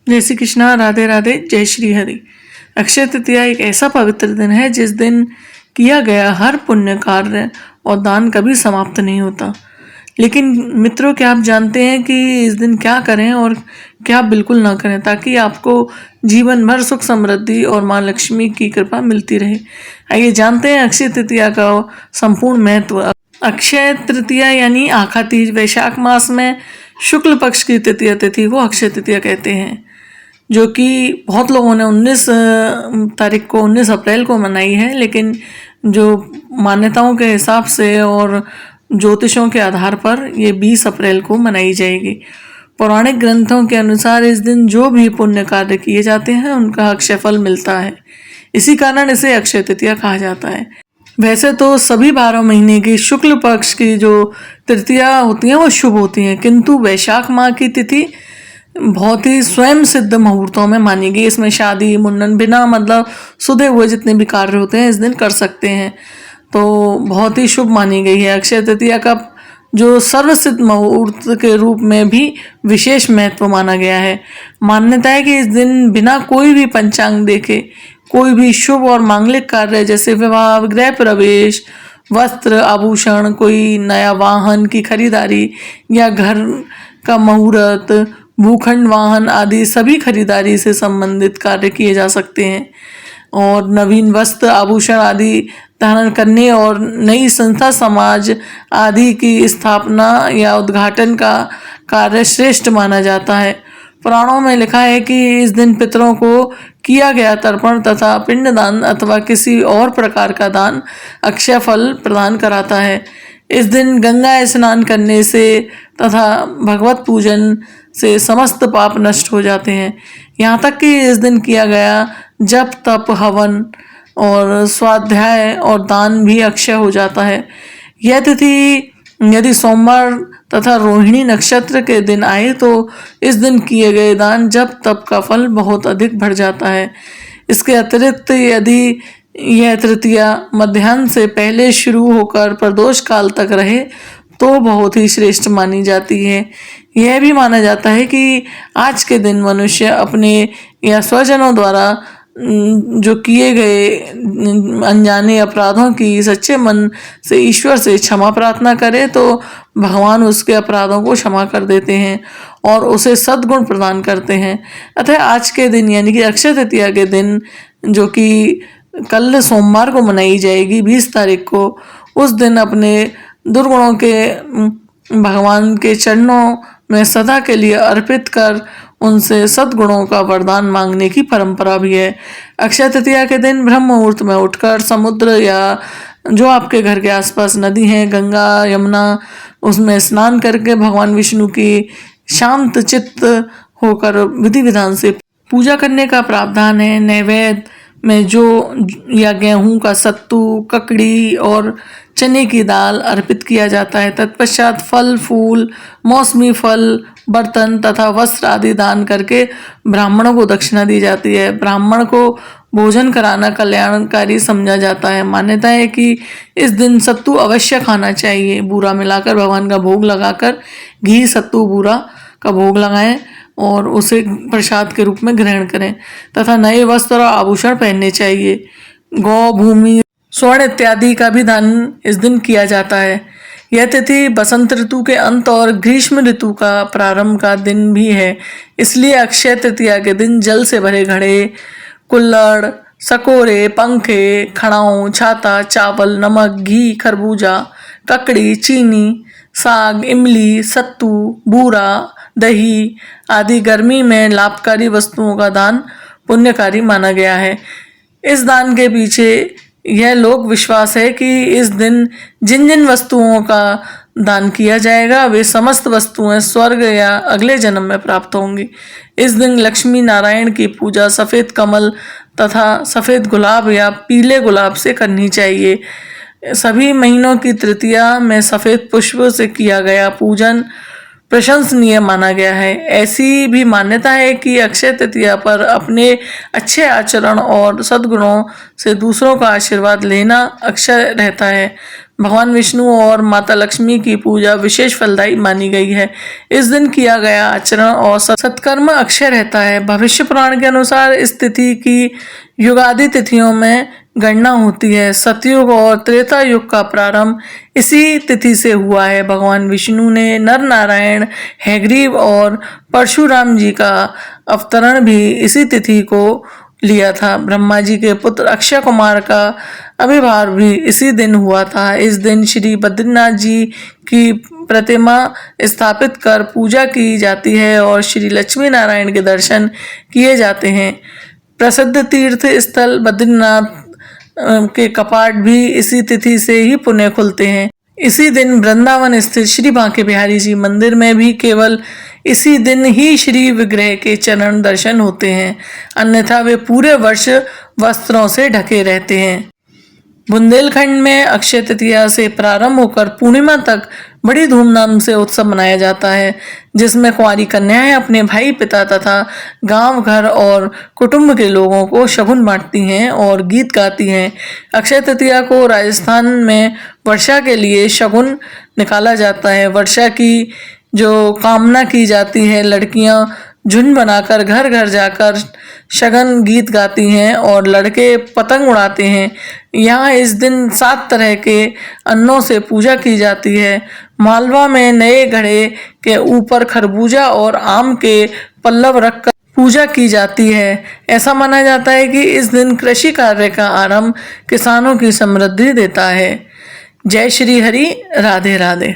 जय श्री कृष्णा, राधे राधे, जय श्री हरि। अक्षय तृतीया एक ऐसा पवित्र दिन है जिस दिन किया गया हर पुण्य कार्य और दान कभी समाप्त नहीं होता। लेकिन मित्रों, क्या आप जानते हैं कि इस दिन क्या करें और क्या बिल्कुल ना करें ताकि आपको जीवन भर सुख समृद्धि और माँ लक्ष्मी की कृपा मिलती रहे। आइए जानते हैं अक्षय तृतीया का संपूर्ण महत्व। अक्षय तृतीया यानी आखा तीज वैशाख मास में शुक्ल पक्ष की तृतीया तिथि को अक्षय तृतीया कहते हैं, जो कि बहुत लोगों ने 19 तारीख को 19 अप्रैल को मनाई है। लेकिन जो मान्यताओं के हिसाब से और ज्योतिषों के आधार पर ये 20 अप्रैल को मनाई जाएगी। पौराणिक ग्रंथों के अनुसार इस दिन जो भी पुण्य कार्य किए जाते हैं उनका अक्षय फल मिलता है। इसी कारण इसे अक्षय तृतीया कहा जाता है। वैसे तो सभी 12 महीने की शुक्ल पक्ष की जो तृतीया होती हैं वो शुभ होती हैं, किंतु वैशाख माह की तिथि बहुत ही स्वयं सिद्ध मुहूर्तों में मानी गई। इसमें शादी मुंडन बिना मतलब सुधे हुए जितने भी कार्य होते हैं इस दिन कर सकते हैं, तो बहुत ही शुभ मानी गई है। अक्षय तृतीया का जो सर्वसिद्ध मुहूर्त के रूप में भी विशेष महत्व माना गया है। मान्यता है कि इस दिन बिना कोई भी पंचांग देखे कोई भी शुभ और मांगलिक कार्य जैसे विवाह, गृह प्रवेश, वस्त्र आभूषण, कोई नया वाहन की खरीदारी या घर का मुहूर्त, भूखंड वाहन आदि सभी खरीदारी से संबंधित कार्य किए जा सकते हैं। और नवीन वस्त्र आभूषण आदि धारण करने और नई संस्था समाज आदि की स्थापना या उद्घाटन का कार्य श्रेष्ठ माना जाता है। पुराणों में लिखा है कि इस दिन पितरों को किया गया तर्पण तथा पिंडदान अथवा किसी और प्रकार का दान अक्षय फल प्रदान कराता है। इस दिन गंगा स्नान करने से तथा भगवत पूजन से समस्त पाप नष्ट हो जाते हैं। यहाँ तक कि इस दिन किया गया जप, तप, हवन और स्वाध्याय और दान भी अक्षय हो जाता है। यह तिथि यदि सोमवार तथा रोहिणी नक्षत्र के दिन आए तो इस दिन किए गए दान, जप, तप का फल बहुत अधिक बढ़ जाता है। इसके अतिरिक्त यदि यह तृतीया मध्याह्न से पहले शुरू होकर प्रदोष काल तक रहे तो बहुत ही श्रेष्ठ मानी जाती है। यह भी माना जाता है कि आज के दिन मनुष्य अपने या स्वजनों द्वारा जो किए गए अनजाने अपराधों की सच्चे मन से ईश्वर से क्षमा प्रार्थना करे तो भगवान उसके अपराधों को क्षमा कर देते हैं और उसे सद्गुण प्रदान करते हैं। अतः आज के दिन यानी कि अक्षय तृतीया के दिन, जो कि कल सोमवार को मनाई जाएगी 20 तारीख को, उस दिन अपने दुर्गुणों के भगवान के चरणों में सदा के लिए अर्पित कर उनसे सद्गुणों का वरदान मांगने की परंपरा भी है। अक्षय तृतीया के दिन ब्रह्म मुहूर्त में उठकर समुद्र या जो आपके घर के आसपास नदी हैं, गंगा, यमुना, उसमें स्नान करके भगवान विष्णु की शांत चित्त होकर विधि विधान से पूजा करने का प्रावधान है। नैवेद्य में जो या गेहूं का सत्तू, ककड़ी और चने की दाल अर्पित किया जाता है। तत्पश्चात फल, फूल, मौसमी फल, बर्तन तथा वस्त्र आदि दान करके ब्राह्मणों को दक्षिणा दी जाती है। ब्राह्मण को भोजन कराना कल्याणकारी समझा जाता है। मान्यता है कि इस दिन सत्तू अवश्य खाना चाहिए। बूरा मिलाकर भगवान का भोग लगाकर घी, सत्तू, बूरा का भोग लगाएं और उसे प्रसाद के रूप में ग्रहण करें तथा नए वस्त्र और आभूषण पहनने चाहिए। गौ, भूमि, स्वर्ण इत्यादि का भी दान इस दिन किया जाता है। यह तिथि बसंत ऋतु के अंत और ग्रीष्म ऋतु का प्रारंभ का दिन भी है। इसलिए अक्षय तृतीया के दिन जल से भरे घड़े, कुल्हड़, सकोरे, पंखे, खड़ाऊ, छाता, चावल, नमक, घी, खरबूजा, ककड़ी, चीनी, साग, इमली, सत्तू, बूरा, दही आदि गर्मी में लाभकारी वस्तुओं का दान पुण्यकारी माना गया है। इस दान के पीछे यह लोक विश्वास है कि इस दिन जिन जिन वस्तुओं का दान किया जाएगा वे समस्त वस्तुएं स्वर्ग या अगले जन्म में प्राप्त होंगी। इस दिन लक्ष्मी नारायण की पूजा सफ़ेद कमल तथा सफ़ेद गुलाब या पीले गुलाब से करनी चाहिए। सभी महीनों की तृतीया में सफ़ेद पुष्प से किया गया पूजन प्रशंसनीय माना गया है। ऐसी भी मान्यता है कि अक्षय तृतीया पर अपने अच्छे आचरण और सद्गुणों से दूसरों का आशीर्वाद लेना अक्षय रहता है। भगवान विष्णु और माता लक्ष्मी की पूजा विशेष फलदायी मानी गई है। इस दिन किया गया आचरण और सत्कर्म अक्षय रहता है। भविष्य पुराण के अनुसार इस तिथि की युगादि तिथियों में गणना होती है। सतयुग और त्रेता युग का प्रारंभ इसी तिथि से हुआ है। भगवान विष्णु ने नर नारायण, हैग्रीव और परशुराम जी का अवतरण भी इसी तिथि को लिया था। ब्रह्मा जी के पुत्र अक्षय कुमार का आविर्भाव भी इसी दिन हुआ था। इस दिन श्री बद्रीनाथ जी की प्रतिमा स्थापित कर पूजा की जाती है और श्री लक्ष्मी नारायण के दर्शन किए जाते हैं। प्रसिद्ध तीर्थ स्थल बद्रीनाथ के कपाट भी इसी तिथि से ही पुनः खुलते हैं। इसी दिन वृंदावन स्थित श्री बांके बिहारी जी मंदिर में भी केवल इसी दिन ही श्री विग्रह के चरण दर्शन होते हैं, अन्यथा वे पूरे वर्ष वस्त्रों से ढके रहते हैं। बुंदेलखंड में अक्षय तृतीया से प्रारंभ होकर पूर्णिमा तक बड़ी धूमधाम से उत्सव मनाया जाता है, जिसमें कुंवारी कन्याएं अपने भाई, पिता तथा गांव, घर और कुटुंब के लोगों को शगुन बांटती हैं और गीत गाती हैं। अक्षय तृतीया को राजस्थान में वर्षा के लिए शगुन निकाला जाता है। वर्षा की जो कामना की जाती है, लड़कियां झुंड बनाकर घर घर जाकर शगन गीत गाती हैं और लड़के पतंग उड़ाते हैं। यहाँ इस दिन 7 तरह के अन्नों से पूजा की जाती है। मालवा में नए घड़े के ऊपर खरबूजा और आम के पल्लव रखकर पूजा की जाती है। ऐसा माना जाता है कि इस दिन कृषि कार्य का आरंभ किसानों की समृद्धि देता है। जय श्री हरि, राधे राधे।